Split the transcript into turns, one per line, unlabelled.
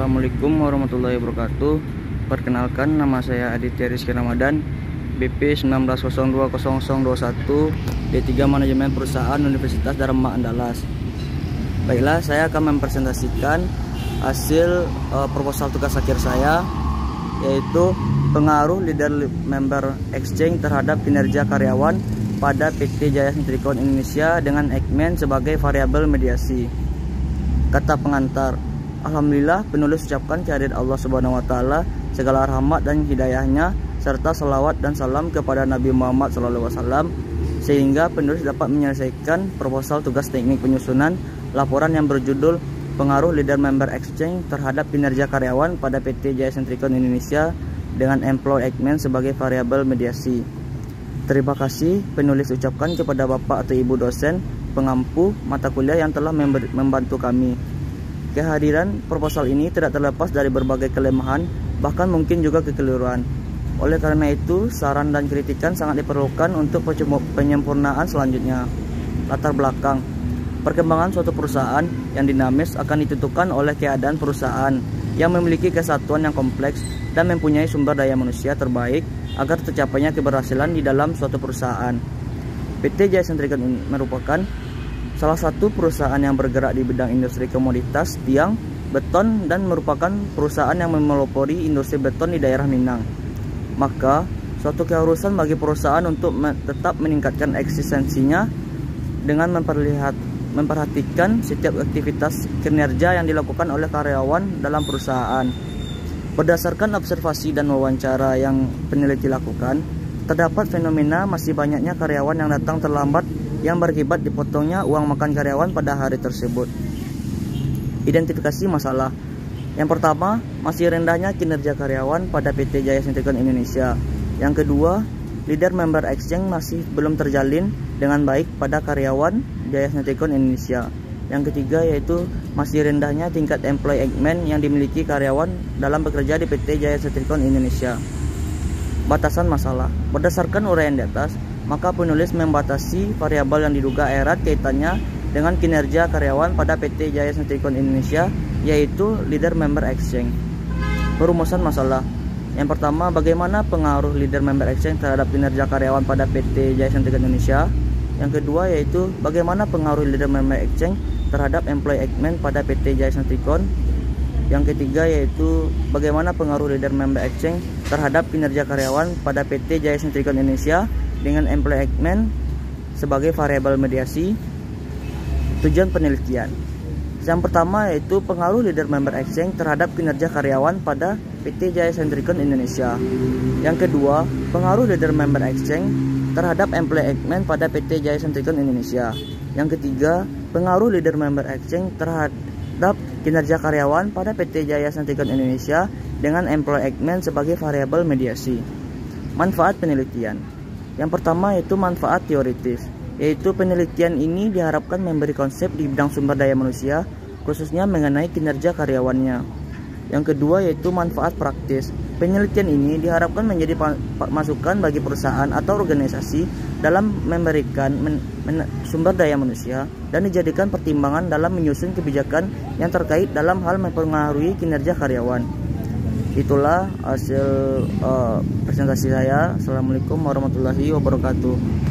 Assalamualaikum warahmatullahi wabarakatuh. Perkenalkan, nama saya Aditya Rizky Ramadan, BP 19020021, D3 Manajemen Perusahaan Universitas Dharma Andalas. Baiklah, saya akan mempresentasikan hasil proposal tugas akhir saya, yaitu pengaruh leader member exchange terhadap kinerja karyawan pada PT Jaya Sentrikon Indonesia dengan Eijkman sebagai variabel mediasi. Kata pengantar, alhamdulillah, penulis ucapkan kehadirat Allah Subhanahu wa taala, segala rahmat dan hidayahnya serta salawat dan salam kepada Nabi Muhammad SAW, sehingga penulis dapat menyelesaikan proposal tugas teknik penyusunan laporan yang berjudul pengaruh leader member exchange terhadap kinerja karyawan pada PT Jaya Sentrikon Indonesia dengan employee Eijkman sebagai variabel mediasi. Terima kasih penulis ucapkan kepada Bapak atau Ibu dosen pengampu mata kuliah yang telah membantu kami. Kehadiran proposal ini tidak terlepas dari berbagai kelemahan, bahkan mungkin juga kekeliruan. Oleh karena itu, saran dan kritikan sangat diperlukan untuk penyempurnaan selanjutnya. Latar belakang: perkembangan suatu perusahaan yang dinamis akan ditentukan oleh keadaan perusahaan yang memiliki kesatuan yang kompleks dan mempunyai sumber daya manusia terbaik agar tercapainya keberhasilan di dalam suatu perusahaan. PT Jaya Sentrikon merupakan salah satu perusahaan yang bergerak di bidang industri komoditas tiang, beton, dan merupakan perusahaan yang memelopori industri beton di daerah Minang. Maka, suatu keharusan bagi perusahaan untuk tetap meningkatkan eksistensinya dengan memperhatikan setiap aktivitas kinerja yang dilakukan oleh karyawan dalam perusahaan. Berdasarkan observasi dan wawancara yang peneliti lakukan, terdapat fenomena masih banyaknya karyawan yang datang terlambat yang berakibat dipotongnya uang makan karyawan pada hari tersebut. Identifikasi masalah. Yang pertama, masih rendahnya kinerja karyawan pada PT Jaya Sentrikon Indonesia. Yang kedua, leader member exchange masih belum terjalin dengan baik pada karyawan Jaya Sentrikon Indonesia. Yang ketiga yaitu masih rendahnya tingkat employee Eijkman yang dimiliki karyawan dalam bekerja di PT Jaya Sentrikon Indonesia. Batasan masalah. Berdasarkan uraian di atas, maka penulis membatasi variabel yang diduga erat kaitannya dengan kinerja karyawan pada PT Jaya Sentrikon Indonesia, yaitu leader member exchange. Perumusan masalah. Yang pertama, bagaimana pengaruh leader member exchange terhadap kinerja karyawan pada PT Jaya Sentrikon Indonesia. Yang kedua yaitu bagaimana pengaruh leader member exchange terhadap employee Eijkman pada PT Jaya Sentrikon. Yang ketiga yaitu bagaimana pengaruh leader member exchange terhadap kinerja karyawan pada PT Jaya Sentrikon Indonesia dengan employee Eijkman sebagai variabel mediasi. Tujuan penelitian. Yang pertama yaitu pengaruh leader member exchange terhadap kinerja karyawan pada PT Jaya Sentrikon Indonesia. Yang kedua, pengaruh leader member exchange terhadap employee Eijkman pada PT Jaya Sentrikon Indonesia. Yang ketiga, pengaruh leader member exchange terhadap kinerja karyawan pada PT Jaya Sentrikon Indonesia dengan employee Eijkman sebagai variabel mediasi. Manfaat penelitian. Yang pertama yaitu manfaat teoritis, yaitu penelitian ini diharapkan memberi konsep di bidang sumber daya manusia, khususnya mengenai kinerja karyawannya. Yang kedua yaitu manfaat praktis. Penelitian ini diharapkan menjadi masukan bagi perusahaan atau organisasi dalam memberikan sumber daya manusia dan dijadikan pertimbangan dalam menyusun kebijakan yang terkait dalam hal mempengaruhi kinerja karyawan. Itulah hasil presentasi saya. Assalamualaikum warahmatullahi wabarakatuh.